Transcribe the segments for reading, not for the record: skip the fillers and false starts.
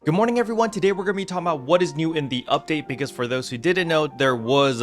Good morning everyone. Today we're going to be talking about what is new in the update, because for those who didn't know, there was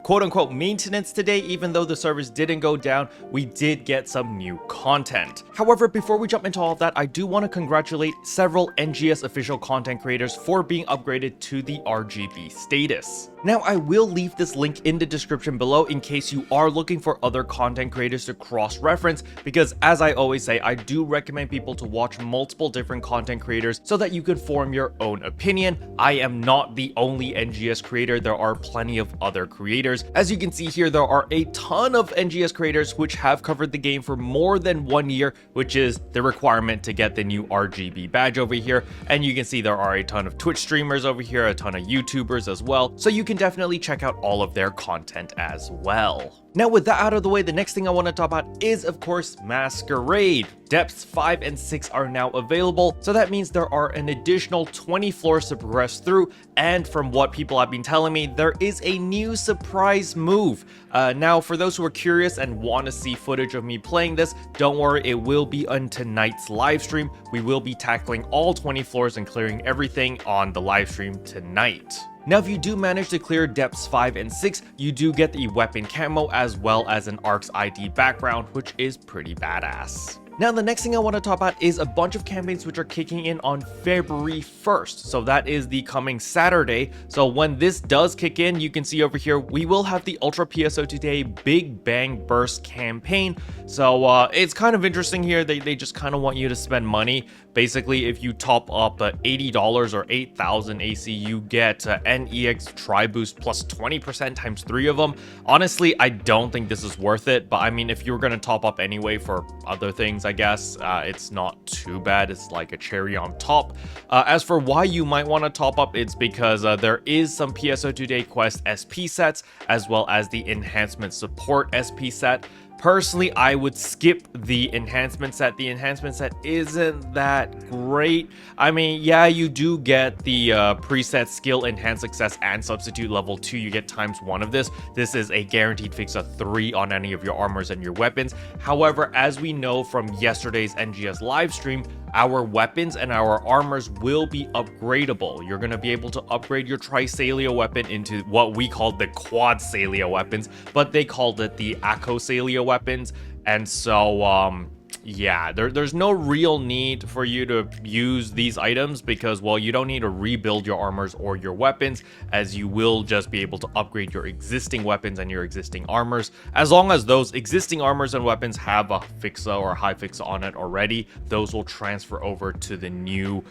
quote-unquote maintenance today. Even though the servers didn't go down, we did get some new content. However, before we jump into all of that, I do want to congratulate several NGS official content creators for being upgraded to the RGB status. Now, I will leave this link in the description below in case you are looking for other content creators to cross-reference, because as I always say, I do recommend people to watch multiple different content creators so that you can form your own opinion. I am not the only NGS creator. There are plenty of other creators. As you can see here, there are a ton of NGS creators which have covered the game for more than 1 year, which is the requirement to get the new RGB badge over here. And you can see there are a ton of Twitch streamers over here, a ton of YouTubers as well. So you can definitely check out all of their content as well. Now, with that out of the way, the next thing I want to talk about is, of course, Masquerade. Depths 5 and 6 are now available, so that means there are an additional 20 floors to progress through, and from what people have been telling me, there is a new surprise move. Now, for those who are curious and want to see footage of me playing this, don't worry, it will be on tonight's live stream. We will be tackling all 20 floors and clearing everything on the live stream tonight. Now, if you do manage to clear depths 5 and 6, you do get the weapon camo as well as an ARC's ID background, which is pretty badass. Now, the next thing I want to talk about is a bunch of campaigns which are kicking in on February 1st. So that is the coming Saturday. So when this does kick in, you can see over here, we will have the Ultra PSO2 Day Big Bang Burst campaign. So it's kind of interesting here. They just kind of want you to spend money. Basically, if you top up $80 or 8,000 AC, you get NEX Tri-Boost plus 20% times 3 of them. Honestly, I don't think this is worth it. But I mean, if you're going to top up anyway for other things, I guess it's not too bad. It's like a cherry on top. As for why you might want to top up, it's because there is some PSO2 Day Quest SP sets as well as the Enhancement Support SP set. Personally, I would skip the enhancement set. The enhancement set isn't that great. I mean, yeah, you do get the preset skill enhance success and substitute level 2. You get ×1 of this. This is a guaranteed fix of 3 on any of your armors and your weapons. However, as we know from yesterday's NGS live stream, our weapons and our armors will be upgradable. You're going to be able to upgrade your Trisalia weapon into what we called the Quad Salia weapons, but they called it the Acosalia weapons. And so yeah, there's no real need for you to use these items because, well, you don't need to rebuild your armors or your weapons, as you will just be able to upgrade your existing weapons and your existing armors. As long as those existing armors and weapons have a fixa or a high fixa on it already, those will transfer over to the new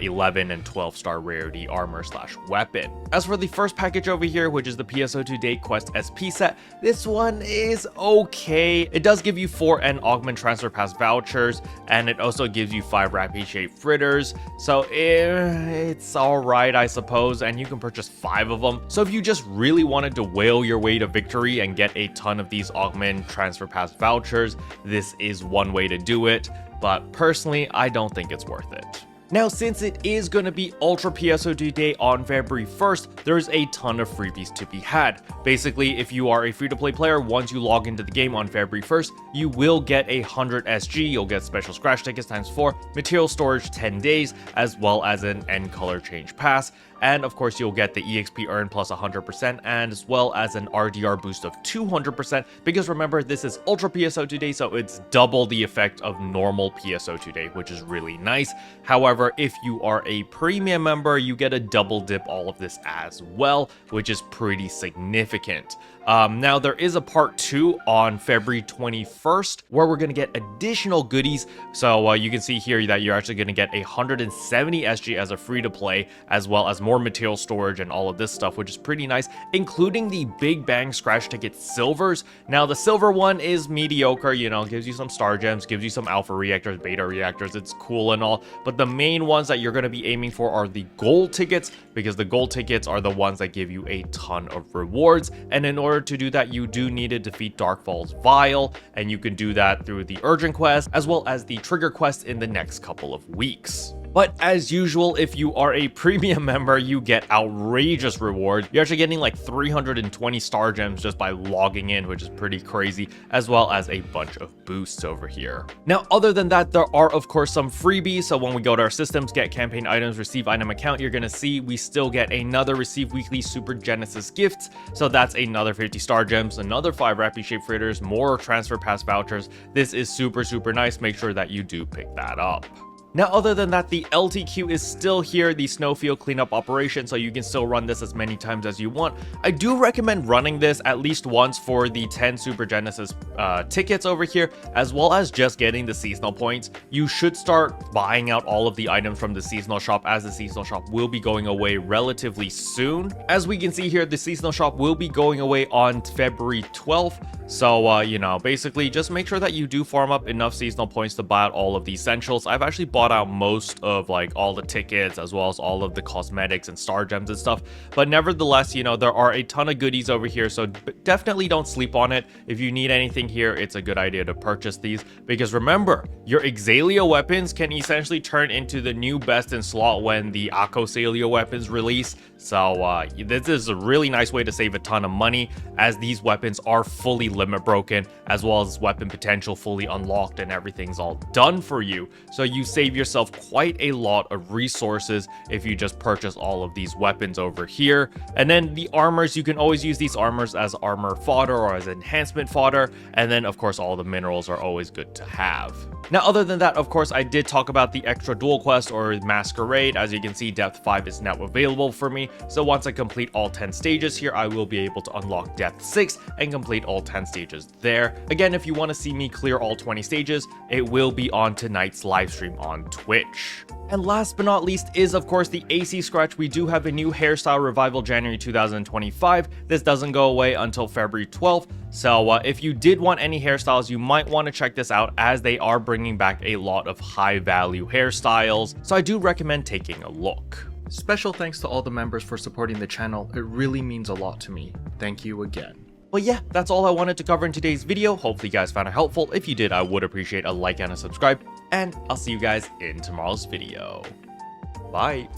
11 and 12 star rarity armor / weapon. As for the first package over here, which is the PSO2 Day Quest SP set, this one is okay. It does give you 4 N Augment Transfer Pass vouchers, and it also gives you 5 Rapid Shape Fritters, so it's alright, I suppose, and you can purchase 5 of them. So if you just really wanted to whale your way to victory and get a ton of these Augment Transfer Pass vouchers, this is one way to do it, but personally, I don't think it's worth it. Now, since it is going to be Ultra PSO2 Day on February 1st, there's a ton of freebies to be had. Basically, if you are a free-to-play player, once you log into the game on February 1st, you will get 100 SG, you'll get special scratch tickets ×4, material storage 10 days, as well as an N color change pass. And of course, you'll get the EXP earn plus 100%, and as well as an RDR boost of 200%, because remember, this is Ultra PSO2 Day, so it's double the effect of normal PSO2 Day, which is really nice. However, if you are a premium member, you get a double dip all of this as well, which is pretty significant. Now, there is a part 2 on February 21st where we're going to get additional goodies. So you can see here that you're actually going to get 170 SG as a free-to-play, as well as more material storage and all of this stuff, which is pretty nice, including the Big Bang Scratch Ticket Silvers. Now, the silver one is mediocre, you know, gives you some star gems, gives you some alpha reactors, beta reactors, it's cool and all, but the main ones that you're going to be aiming for are the gold tickets, because the gold tickets are the ones that give you a ton of rewards, and in order to do that, you do need to defeat Darkfall's Vial, and you can do that through the urgent quest as well as the trigger quest in the next couple of weeks. But as usual, if you are a premium member, you get outrageous rewards. You're actually getting like 320 star gems just by logging in, which is pretty crazy, as well as a bunch of boosts over here. Now, other than that, there are of course some freebies. So when we go to our systems, get campaign items, receive item account, you're gonna see we still get another receive weekly Super Genesis gifts. So that's another 50 star gems, another 5 Rappy Shape Freighters, more transfer pass vouchers. This is super nice. Make sure that you do pick that up. Now, other than that, the LTQ is still here, the snowfield cleanup operation, so you can still run this as many times as you want. I do recommend running this at least once for the 10 Super Genesis tickets over here, as well as just getting the seasonal points. You should start buying out all of the items from the seasonal shop, as the seasonal shop will be going away relatively soon. As we can see here, the seasonal shop will be going away on February 12th. So, you know, basically just make sure that you do farm up enough seasonal points to buy out all of the essentials. I've actually bought out most of like all the tickets as well as all of the cosmetics and star gems and stuff. But nevertheless, you know, there are a ton of goodies over here. So definitely don't sleep on it. If you need anything here, it's a good idea to purchase these. Because remember, your Exalia weapons can essentially turn into the new best in slot when the Acosalia weapons release. So this is a really nice way to save a ton of money, as these weapons are fully limit broken, as well as weapon potential fully unlocked, and everything's all done for you. So you save yourself quite a lot of resources if you just purchase all of these weapons over here. And then the armors, you can always use these armors as armor fodder or as enhancement fodder. And then of course all the minerals are always good to have. Now, other than that, of course, I did talk about the extra dual quest or Masquerade. As you can see, depth 5 is now available for me. So once I complete all 10 stages here, I will be able to unlock depth 6 and complete all 10 stages there. Again, if you want to see me clear all 20 stages, it will be on tonight's live stream on Twitch. And last but not least is, of course, the AC Scratch. We do have a new hairstyle revival January 2025. This doesn't go away until February 12th. So if you did want any hairstyles, you might want to check this out, as they are bringing back a lot of high value hairstyles. So I do recommend taking a look. Special thanks to all the members for supporting the channel. It really means a lot to me. Thank you again. Well, yeah, that's all I wanted to cover in today's video. Hopefully you guys found it helpful. If you did, I would appreciate a like and a subscribe, and I'll see you guys in tomorrow's video. Bye.